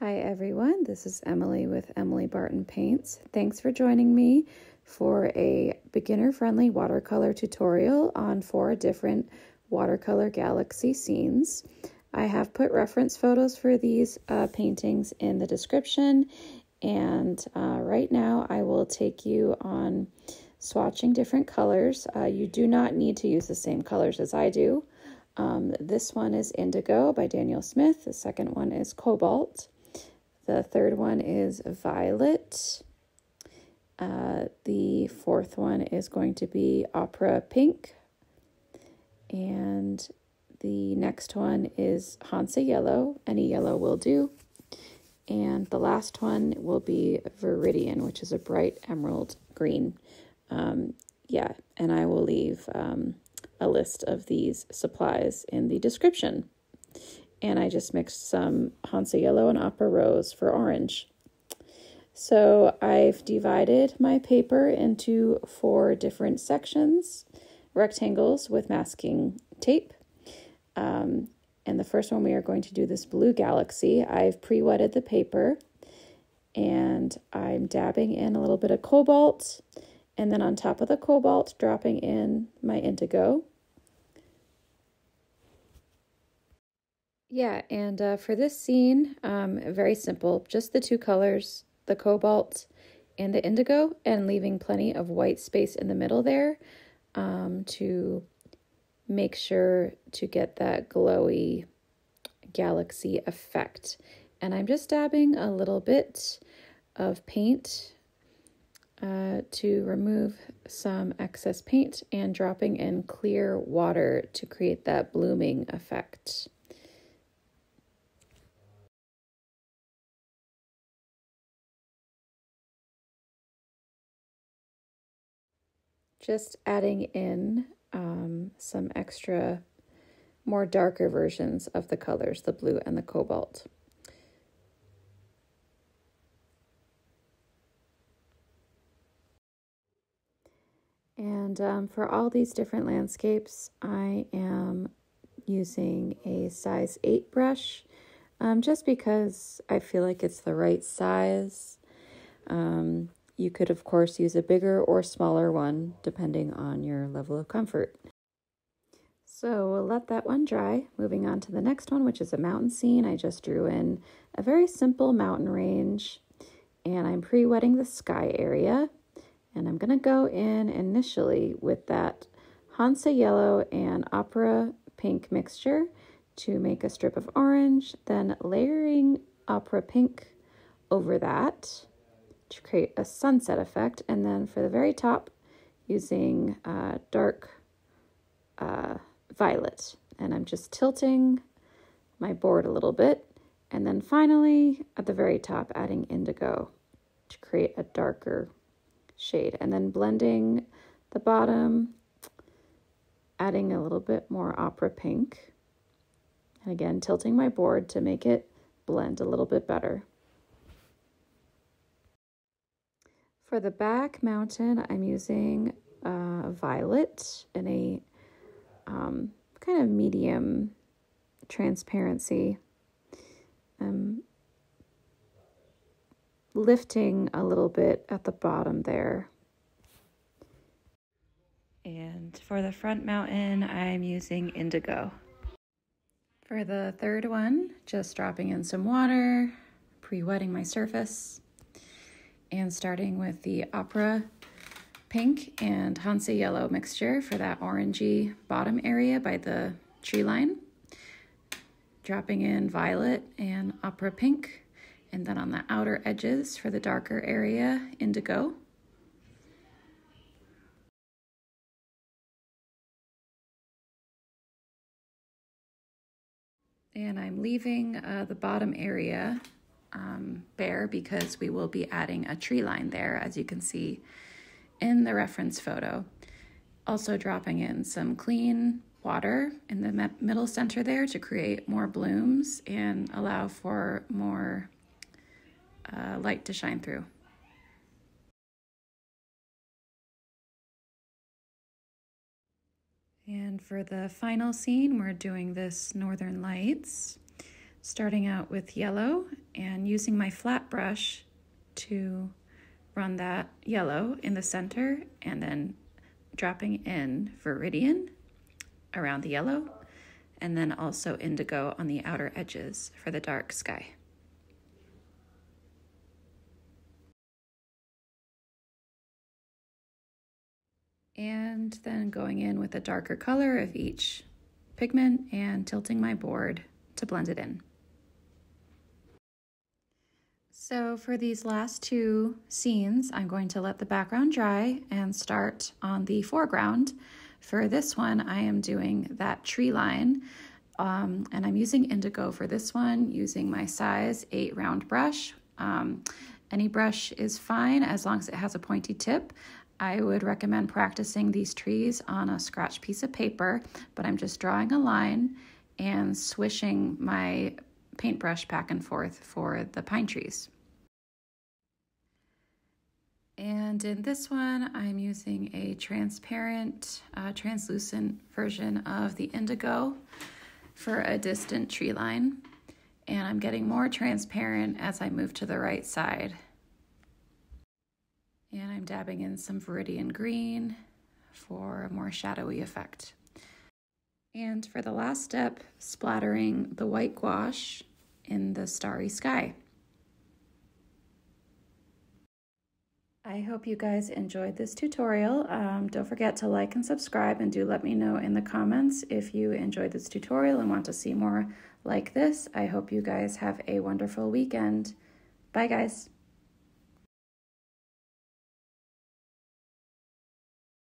Hi everyone, this is Emily with Emily Barton Paints. Thanks for joining me for a beginner-friendly watercolor tutorial on 4 different watercolor galaxy scenes. I have put reference photos for these paintings in the description, and right now I will take you on swatching different colors. You do not need to use the same colors as I do. This one is Indigo by Daniel Smith. The second one is Cobalt. The third one is Violet. The fourth one is going to be Opera Pink. And the next one is Hansa Yellow. Any yellow will do. And the last one will be Viridian, which is a bright emerald green. And I will leave a list of these supplies in the description. And I just mixed some Hansa Yellow and Opera Rose for orange. So I've divided my paper into 4 different sections, rectangles with masking tape. And the first one we are going to do this blue galaxy. I've pre-wetted the paper and I'm dabbing in a little bit of Cobalt, and then on top of the Cobalt dropping in my Indigo. Yeah, and for this scene, very simple, just the 2 colors, the Cobalt and the Indigo, and leaving plenty of white space in the middle there to make sure to get that glowy galaxy effect. And I'm just dabbing a little bit of paint to remove some excess paint and dropping in clear water to create that blooming effect. Just adding in some extra, more darker versions of the colors, the blue and the Cobalt. And for all these different landscapes, I am using a size 8 brush, just because I feel like it's the right size. You could, of course, use a bigger or smaller one, depending on your level of comfort. So we'll let that one dry. Moving on to the next one, which is a mountain scene. I just drew in a very simple mountain range, and I'm pre-wetting the sky area. And I'm going to go in initially with that Hansa Yellow and Opera Pink mixture to make a strip of orange, then layering Opera Pink over that to create a sunset effect, and then for the very top using dark violet, and I'm just tilting my board a little bit, and then finally at the very top adding Indigo to create a darker shade, and then blending the bottom, adding a little bit more Opera Pink, and again tilting my board to make it blend a little bit better. For the back mountain, I'm using violet in a kind of medium transparency. Lifting a little bit at the bottom there. And for the front mountain, I'm using Indigo. For the third one, just dropping in some water, pre-wetting my surface, and starting with the Opera Pink and Hansa Yellow mixture for that orangey bottom area by the tree line. Dropping in Violet and Opera Pink, and then on the outer edges for the darker area, Indigo. And I'm leaving the bottom area bare because we will be adding a tree line there, as you can see in the reference photo. Also dropping in some clean water in the middle center there to create more blooms and allow for more light to shine through. And for the final scene, we're doing this Northern Lights. Starting out with yellow and using my flat brush to run that yellow in the center, and then dropping in Viridian around the yellow, and then also Indigo on the outer edges for the dark sky. And then going in with a darker color of each pigment and tilting my board to blend it in. So for these last two scenes, I'm going to let the background dry and start on the foreground. For this one, I am doing that tree line, and I'm using Indigo for this one, using my size 8 round brush. Any brush is fine as long as it has a pointy tip. I would recommend practicing these trees on a scratch piece of paper, but I'm just drawing a line and swishing my paintbrush back and forth for the pine trees. And in this one, I'm using a transparent, translucent version of the Indigo for a distant tree line. And I'm getting more transparent as I move to the right side. And I'm dabbing in some Viridian green for a more shadowy effect. And for the last step, splattering the white gouache in the starry sky. I hope you guys enjoyed this tutorial. Don't forget to like and subscribe, and do let me know in the comments if you enjoyed this tutorial and want to see more like this. I hope you guys have a wonderful weekend. Bye guys.